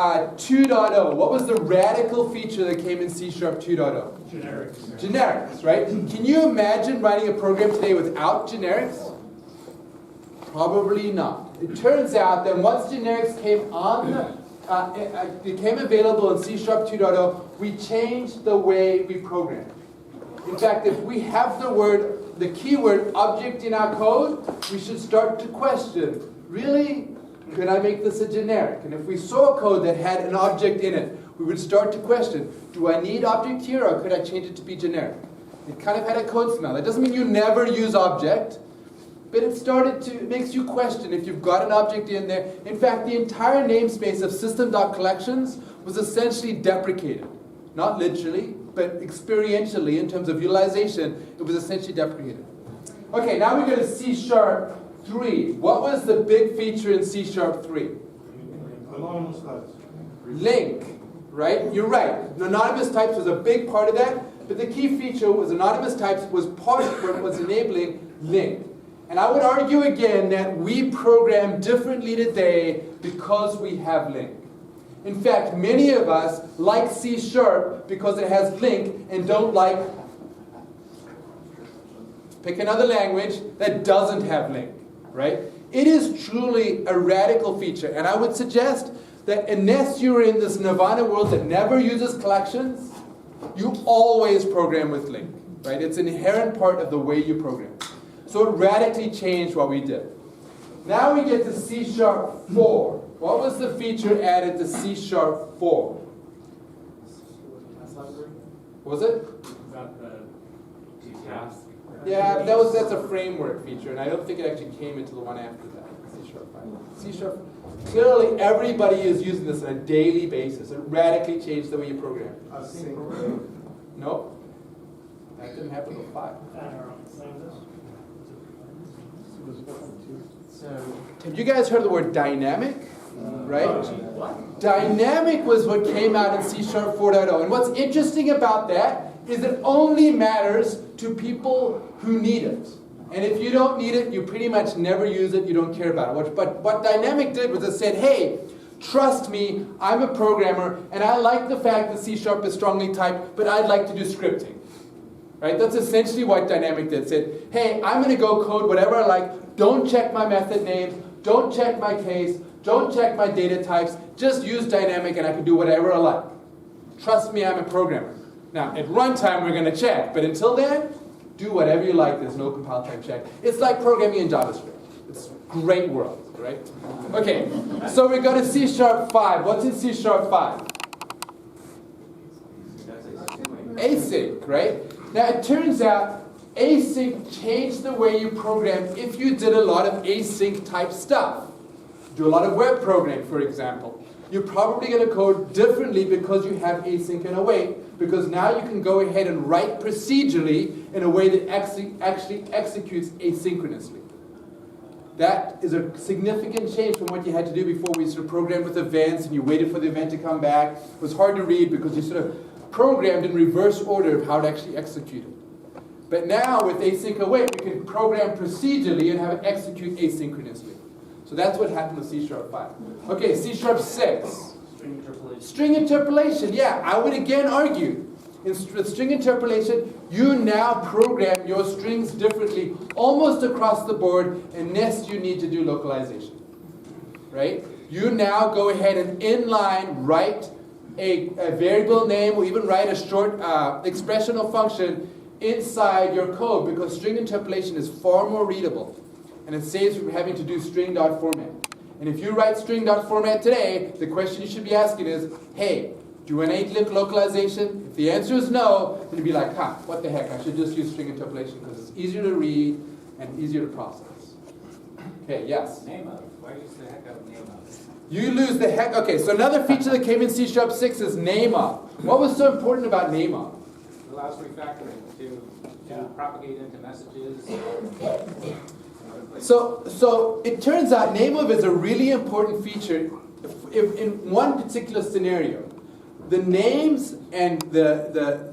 2.0. What was the radical feature that came in C# 2.0? Generics. Generics, right? Can you imagine writing a program today without generics? Probably not. It turns out that once generics came on, became available in C# 2.0, we changed the way we program. In fact, if we have the keyword object in our code, we should start to question, really? Could I make this a generic? And if we saw a code that had an object in it, we would start to question, do I need object here or could I change it to be generic? It kind of had a code smell. It doesn't mean you never use object, but it makes you question if you've got an object in there. In fact, the entire namespace of system.collections was essentially deprecated. Not literally, but experientially in terms of utilization, it was essentially deprecated. Okay, now we go to C# 3. What was the big feature in C# 3? Anonymous types. Link, right? You're right. Anonymous types was a big part of that, but the key feature was anonymous types was part of what was enabling link. And I would argue again that we program differently today because we have link. In fact, many of us like C# because it has link and don't like, pick another language that doesn't have link, right? It is truly a radical feature. And I would suggest that unless you're in this nirvana world that never uses collections, you always program with link, right? It's an inherent part of the way you program. So it radically changed what we did. Now we get to C# 4. What was the feature added to C# 4? Was it? Yeah, that's a framework feature, and I don't think it actually came into the one after that. C#5. C#. Clearly, everybody is using this on a daily basis. It radically changed the way you program. Nope. That didn't happen until 5. Have you guys heard the word dynamic? Right? What? Dynamic was what came out in C# 4.0. And what's interesting about that is it only matters to people who need it. And if you don't need it, you pretty much never use it, you don't care about it. But what dynamic did was it said, hey, trust me, I'm a programmer, and I like the fact that C# is strongly typed, but I'd like to do scripting. Right? That's essentially what dynamic did. It said, hey, I'm going to go code whatever I like, don't check my method names, don't check my case, don't check my data types, just use dynamic and I can do whatever I like. Trust me, I'm a programmer. Now, at runtime we're going to check, but until then, do whatever you like, there's no compile time check. It's like programming in JavaScript. It's a great world, right? Okay, so we go to C# 5. What's in C# 5? Async, right? Now it turns out async changed the way you program if you did a lot of async type stuff. Do a lot of web programming, for example. You're probably going to code differently because you have async and await, because now you can go ahead and write procedurally in a way that actually executes asynchronously. That is a significant change from what you had to do before. We sort of programmed with events and you waited for the event to come back. It was hard to read because you sort of programmed in reverse order of how to actually execute it. But now with async await, we can program procedurally and have it execute asynchronously. So that's what happened with C# 5. Okay, C# 6. String interpolation. String interpolation, yeah, I would again argue. With string interpolation, you now program your strings differently almost across the board unless you need to do localization. Right? You now go ahead and inline write a variable name or even write a short expressional function inside your code because string interpolation is far more readable. And it saves from having to do string.format. And if you write string.format today, the question you should be asking is, hey, do I need localization? If the answer is no, then you'd be like, what the heck, I should just use string interpolation because it's easier to read and easier to process. Okay, yes? Name of. Why use the heck out of name of? You lose the heck. Okay, so another feature that came in C# 6 is name of. What was so important about name of? It allows refactoring to propagate into messages. So it turns out name of is a really important feature if in one particular scenario. The names and the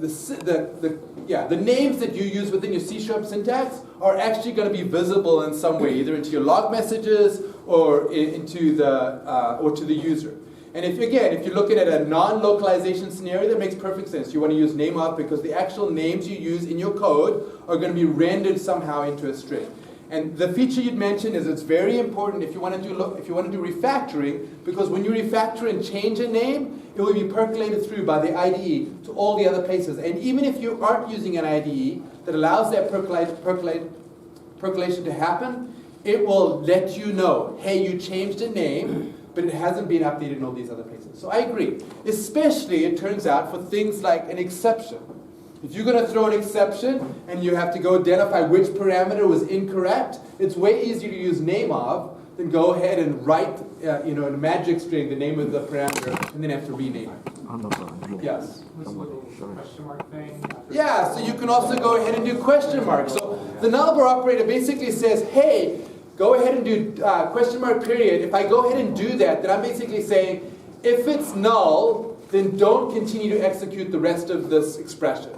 names that you use within your C# syntax are actually going to be visible in some way, either into your log messages or to the user. And if you look at a non-localization scenario, that makes perfect sense. You want to use name of because the actual names you use in your code are going to be rendered somehow into a string. And the feature you'd mentioned is it's very important if you want to do refactoring, because when you refactor and change a name, it will be percolated through by the IDE to all the other places. And even if you aren't using an IDE that allows that percolation to happen, it will let you know, hey, you changed a name, but it hasn't been updated in all these other places. So I agree. Especially, it turns out, for things like an exception. If you're going to throw an exception and you have to go identify which parameter was incorrect, it's way easier to use name of than go ahead and write in a magic string the name of the parameter and then have to rename it. Yes? This little question mark thing. Yeah, so you can also go ahead and do question marks. So the nullable operator basically says, hey, go ahead and do question mark period. If I go ahead and do that, then I'm basically saying, if it's null, then don't continue to execute the rest of this expression.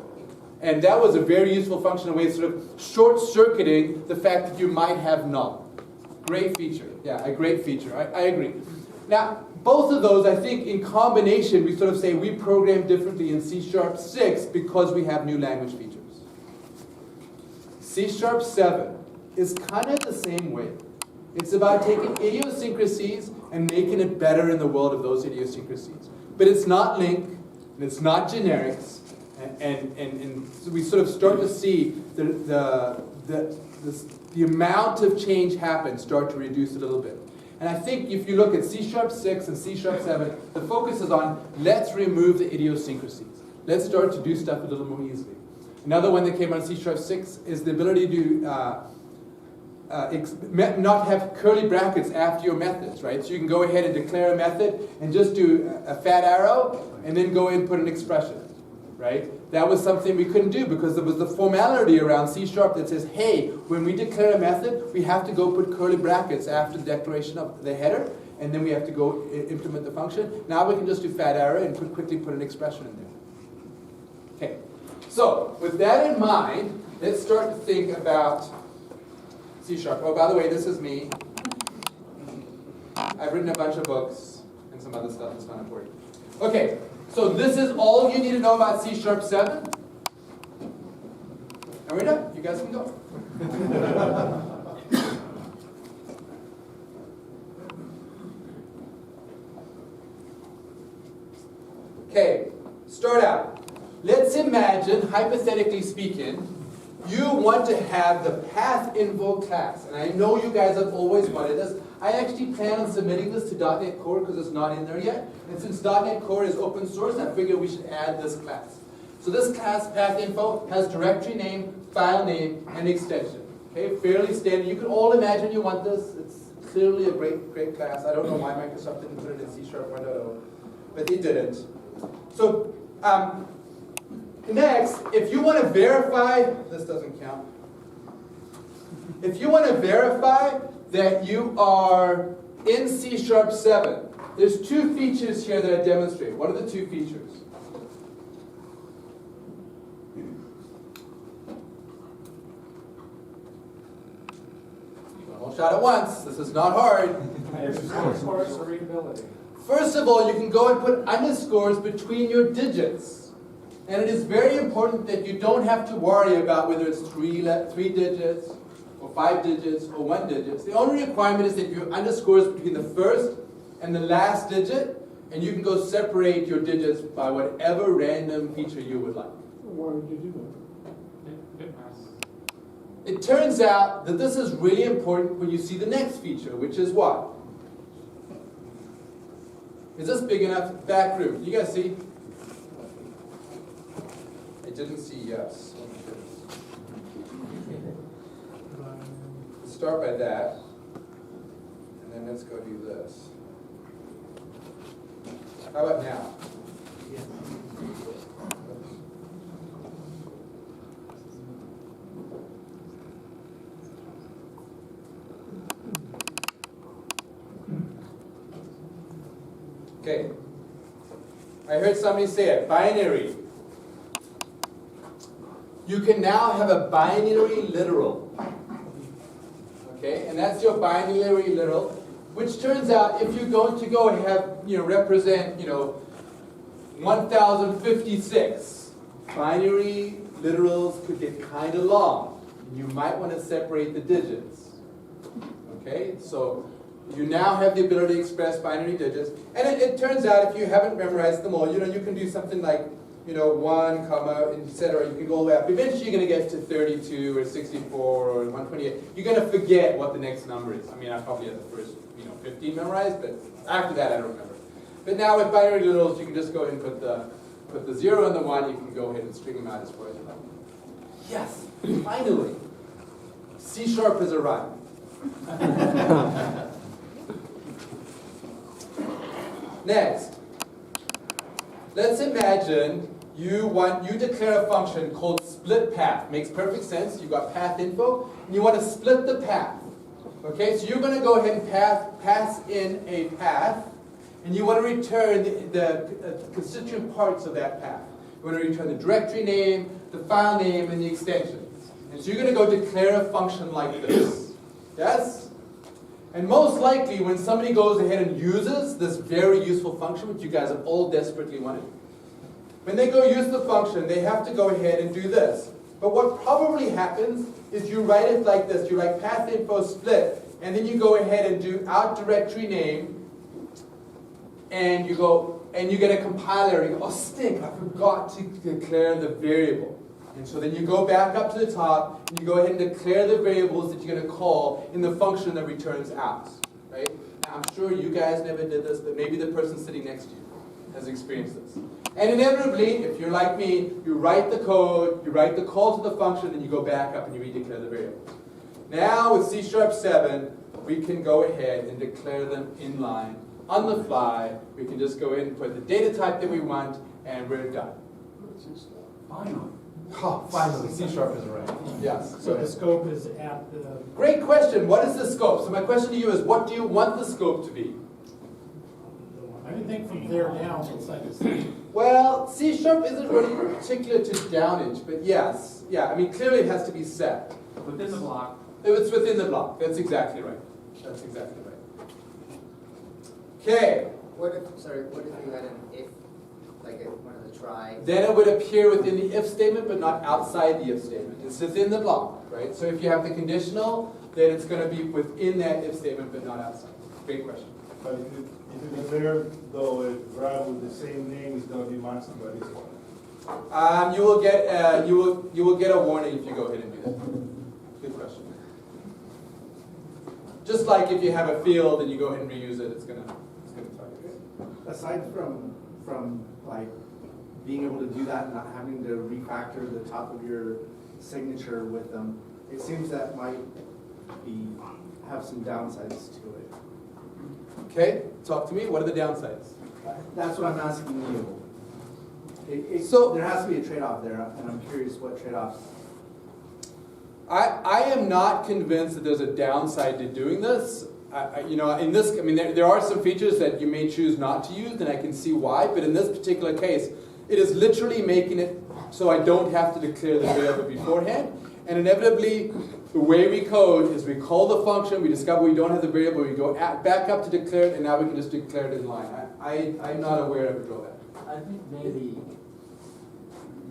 And that was a very useful function, a way of sort of short-circuiting the fact that you might have null. Great feature. Yeah, a great feature. I agree. Now, both of those, I think, in combination, we sort of say we program differently in C#6 because we have new language features. C#7 is kind of the same way. It's about taking idiosyncrasies and making it better in the world of those idiosyncrasies. But it's not LINQ, and it's not generics, and so we sort of start to see the amount of change happen start to reduce a little bit. And I think if you look at C#6 and C#7, the focus is on let's remove the idiosyncrasies. Let's start to do stuff a little more easily. Another one that came out of C#6 is the ability to not have curly brackets after your methods, right? So you can go ahead and declare a method and just do a fat arrow and then go in and put an expression, right? That was something we couldn't do because there was the formality around C# that says, hey, when we declare a method, we have to go put curly brackets after the declaration of the header, and then we have to go implement the function. Now we can just do fat arrow and quickly put an expression in there. Okay, so with that in mind, let's start to think about C#. Oh, by the way, this is me. I've written a bunch of books and some other stuff that's not important. Okay, so this is all you need to know about C#7. And we're done. You guys can go. Okay, start out. Let's imagine, hypothetically speaking, you want to have the path invoke class. And I know you guys have always wanted this. I actually plan on submitting this to .NET Core because it's not in there yet. And since .NET Core is open source, I figured we should add this class. So this class, path info, has directory name, file name, and extension. Okay, fairly standard. You can all imagine you want this. It's clearly a great class. I don't know why Microsoft didn't put it in C# 1.0, but they didn't. So next, if you want to verify, this doesn't count. If you want to verify that you are in C#7, there's two features here that I demonstrate. What are the two features? One shot at once. This is not hard. Source readability. First of all, you can go and put underscores between your digits. And it is very important that you don't have to worry about whether it's three digits, or 5 digits, or 1 digit. The only requirement is that you underscores between the first and the last digit, and you can go separate your digits by whatever random feature you would like. Why would you do that? It turns out that this is really important when you see the next feature, which is what? Is this big enough? Back room. You guys see? I didn't see yes. Let's start by that. And then let's go do this. How about now? Okay. I heard somebody say it. Binary. You can now have a binary literal. Okay, and that's your binary literal. which turns out if you're going to go and have, represent, 1056, binary literals could get kind of long. You might want to separate the digits. Okay, so you now have the ability to express binary digits, and it turns out if you haven't memorized them all, you can do something like 1, comma, etc. You can go all the way up. Eventually you're going to get to 32 or 64 or 128. You're going to forget what the next number is. I mean, I probably had the first 15 memorized, but after that I don't remember. But now with binary literals, you can just go ahead and put the 0 and the 1. You can go ahead and string them out as far as you like. Yes, finally, C# has arrived. Next, let's imagine you declare a function called split path. Makes perfect sense. You've got path info, and you want to split the path. Okay, so you're going to go ahead and pass in a path, and you want to return the constituent parts of that path. You want to return the directory name, the file name, and the extensions. And so you're going to go declare a function like this. Yes? And most likely, when somebody goes ahead and uses this very useful function, which you guys have all desperately wanted, when they go use the function, they have to go ahead and do this. But what probably happens is you write it like this. You write path info split, and then you go ahead and do out directory name, and you get a compiler, and you go, oh stink, I forgot to declare the variable. And so then you go back up to the top, and you go ahead and declare the variables that you're going to call in the function that returns out. Right? Now, I'm sure you guys never did this, but maybe the person sitting next to you has experienced this. And inevitably, if you're like me, you write the code, you write the call to the function, and you go back up and you redeclare the variables. Now with C#7, we can go ahead and declare them inline, on the fly. We can just go in and put the data type that we want, and we're done. Finally. Oh, finally, C# is right. Yes. So the scope is at the... Great question. What is the scope? So my question to you is, what do you want the scope to be? Anything from there down looks like it's... Well, C# isn't really particular to downage, but yes. Yeah, I mean, clearly it has to be set. Within the block. It's within the block. That's exactly right. That's exactly right. Okay. What if you had an if, like one of the try? Then it would appear within the if statement, but not outside the if statement. It's within the block, right? So if you have the conditional, then it's going to be within that if statement, but not outside. Great question. But if you declare, though, a variable with the same name is going to be masked by this one. You will get a warning if you go ahead and do that. Good question. Just like if you have a field and you go ahead and reuse it, it's gonna target it. Aside from like being able to do that and not having to refactor the top of your signature with them, it seems that might have some downsides to it. Okay, talk to me. What are the downsides? That's what I'm asking you. So there has to be a trade-off there, and I'm curious what trade-offs. I am not convinced that there's a downside to doing this. There are some features that you may choose not to use, and I can see why. But in this particular case, it is literally making it so I don't have to declare the variable beforehand. And inevitably, the way we code is we call the function, we discover we don't have the variable, we go back up to declare it, and now we can just declare it in line. I'm not aware of a drawback. I think maybe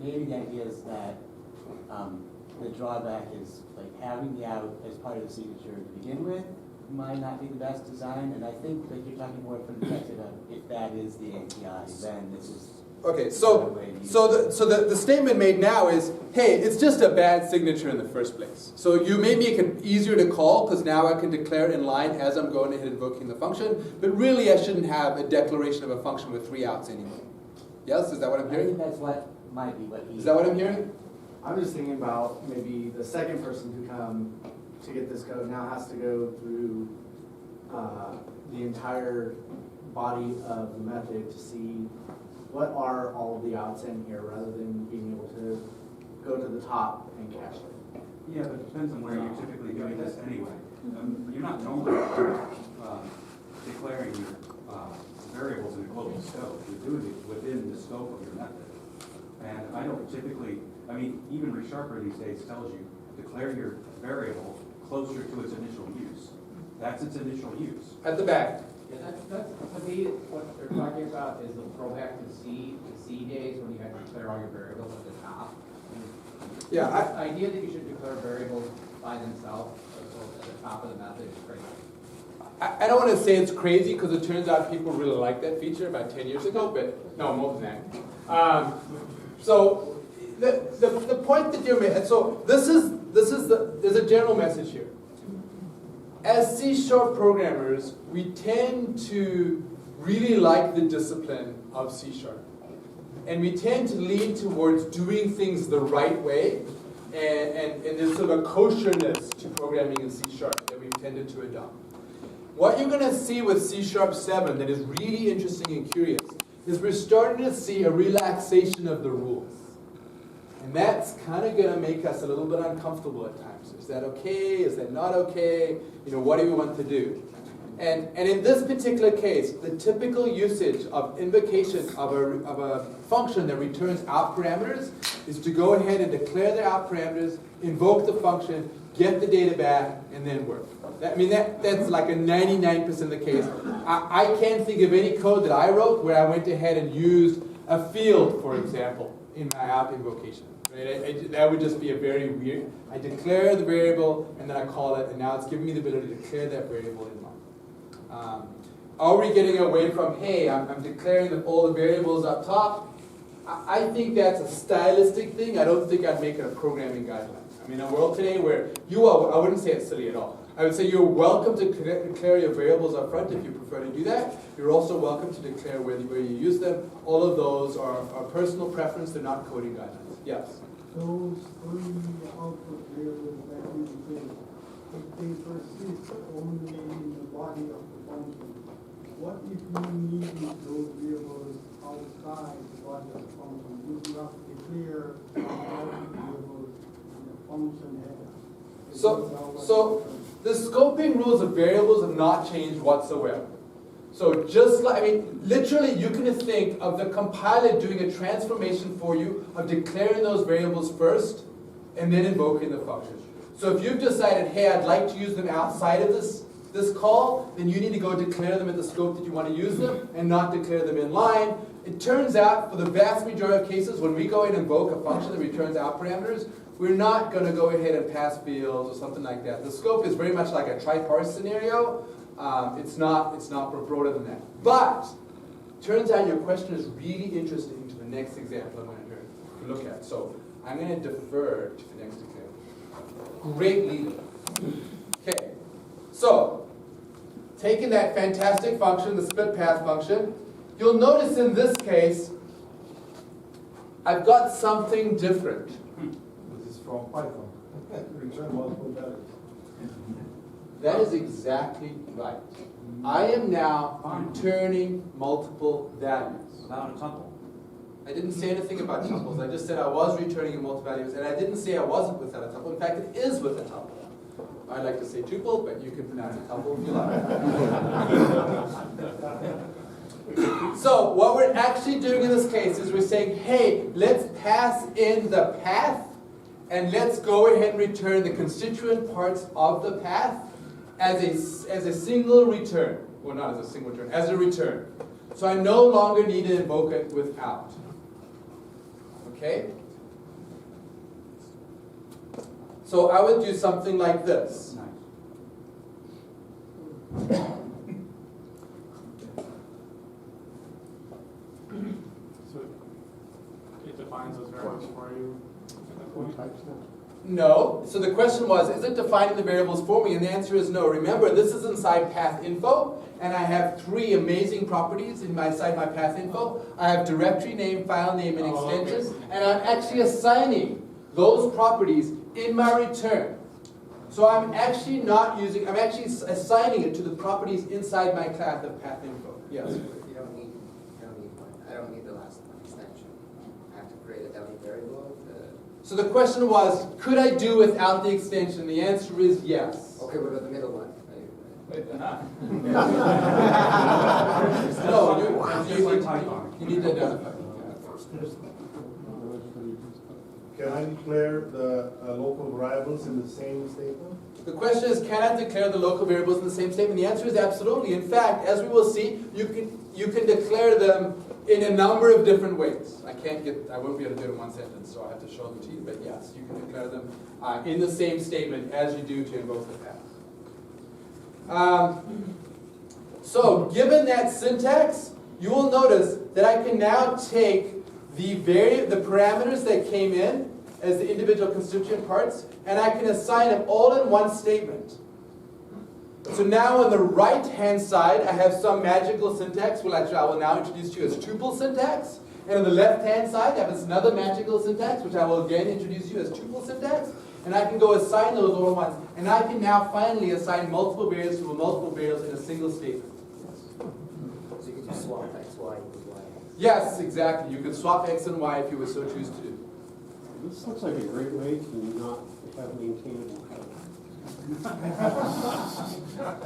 the idea is that the drawback is like having the out as part of the signature to begin with might not be the best design, and I think that you're talking more from the perspective of if that is the API, then this is okay. So the statement made now is, hey, it's just a bad signature in the first place. So you may make it easier to call because now I can declare it in line as I'm going ahead invoking the function, but really I shouldn't have a declaration of a function with 3 outs anyway. Yes, is that what I'm I hearing? think that's what might be what he... Is that what I'm hearing? I'm just thinking about maybe the second person to come to get this code now has to go through the entire body of the method to see what are all of the outs in here rather than being able to go to the top and cache it. Yeah, but it depends on where you're typically doing this anyway. You're not normally declaring your variables in a global scope. You're doing it within the scope of your method. And I don't typically, even ReSharper these days tells you declare your variable closer to its initial use. That's its initial use. At the back. Yeah, that's, to me, what they're talking about is the throwback to C days when you had to declare all your variables at the top. Yeah, The idea that you should declare variables by themselves at the top of the method is crazy. I don't want to say it's crazy because it turns out people really liked that feature about 10 years ago, but no, more than that. So the point that you're making, so there's a general message here. As C# programmers, we tend to really like the discipline of C#. And we tend to lean towards doing things the right way, and there's sort of a kosherness to programming in C# that we've tended to adopt. What you're going to see with C# 7 that is really interesting and curious is we're starting to see a relaxation of the rules. And that's kind of going to make us a little bit uncomfortable at times. Is that okay? Is that not okay? You know, what do we want to do? And in this particular case, the typical usage of invocation of a function that returns out parameters is to go ahead and declare the out parameters, invoke the function, get the data back, and then work. That's like a 99% of the case. I can't think of any code that I wrote where I went ahead and used a field, for example, in my out invocation. Right? That would just be a very weird. I declare the variable, and then I call it, and now it's giving me the ability to declare that variable in line. Are we getting away from, hey, I'm declaring all the variables up top? I think that's a stylistic thing. I don't think I'd make it a programming guideline. I mean, in a world today where I wouldn't say it's silly at all. I would say you're welcome to declare your variables up front if you prefer to do that. You're also welcome to declare where you use them. All of those are personal preference. They're not coding guidelines. Yes? Those three output variables that you declare, if they persist only in the body of the function, what if you need those variables outside the body of the function? Would you have to declare variables in the function header? So the scoping rules of variables have not changed whatsoever. So just like, literally you can think of the compiler doing a transformation for you of declaring those variables first and then invoking the function. So if you've decided, hey, I'd like to use them outside of this call, then you need to go declare them at the scope that you want to use them and not declare them in line. It turns out, for the vast majority of cases, when we go and invoke a function that returns out parameters, we're not going to go ahead and pass fields or something like that. The scope is very much like a try-parse scenario. It's not broader than that. But turns out your question is really interesting to the next example I'm going to look at. So I'm going to defer to the next example. Great leader. Okay. So taking that fantastic function, the split path function, you'll notice in this case I've got something different. This is from Python. Return multiple values. That is exactly right. I am now returning multiple values. Without a tuple. I didn't say anything about tuples. I just said I was returning in multiple values, and I didn't say I wasn't without a tuple. In fact, it is with a tuple. I like to say tuple, but you can pronounce it tuple if you like. So what we're actually doing in this case is we're saying, hey, let's pass in the path, and let's go ahead and return the constituent parts of the path as a single return. Well, not as a single return, as a return. So I no longer need to invoke it without. Okay? So I would do something like this. So it defines those variables for you at that point? No. So the question was, is it defining the variables for me? And the answer is no. Remember, this is inside path info, and I have three amazing properties inside my path info. I have directory name, file name, and extension, and I'm actually assigning those properties in my return. So I'm actually assigning it to the properties inside my class of path info. Yes? You don't need one. I don't need the last one extension. I have to create a dummy variable. So the question was, could I do without the extension? The answer is yes. Okay, what about the middle one? No, you need to identify. Can I declare the local variables in the same statement? The question is, can I declare the local variables in the same statement? The answer is absolutely. In fact, as we will see, you can declare them in a number of different ways. I won't be able to do it in one sentence, so I have to show them to you. But yes, you can declare them in the same statement as you do to invoke the path. So, given that syntax, you will notice that I can now take the parameters that came in as the individual constituent parts, and I can assign them all in one statement. So now on the right-hand side, I have some magical syntax, which I will now introduce to you as tuple syntax. And on the left-hand side, I have another magical syntax, which I will again introduce you as tuple syntax. And I can go assign those all at once. And I can now finally assign multiple variables to multiple variables in a single statement. So you can just swap X, Y, with Y. Yes, exactly. You can swap X and Y if you would so choose to do. This looks like a great way to not have maintainable code.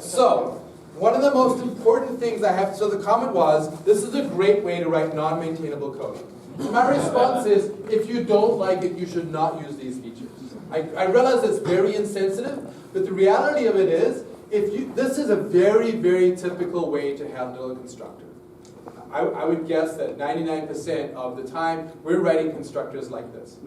So, one of the most important things I have, so the comment was, this is a great way to write non-maintainable code. And my response is, if you don't like it, you should not use these features. I realize it's very insensitive, but the reality of it is, this is a very, very typical way to handle a constructor. I would guess that 99% of the time, we're writing constructors like this.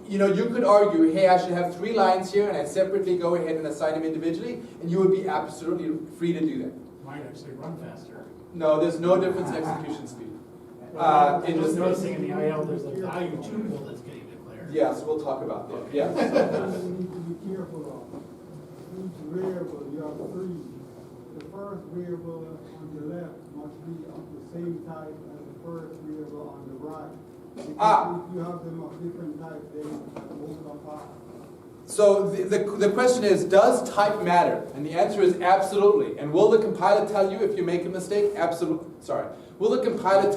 You could argue, hey, I should have 3 lines here, and I separately go ahead and assign them individually, and you would be absolutely free to do that. Might actually run faster. No, there's no difference in execution speed. I'm just noticing in the IL, there's a value tuple that's getting declared. Yes, we'll talk about that. Yes. You need to be careful of. Each variable, you have 3. The first variable on the left must be of the same type as the first variable on the right. Because if you have them of different types, they won't compile. So the question is, does type matter? And the answer is absolutely. And will the compiler tell you if you make a mistake? Absolutely. Sorry. Will the compiler tell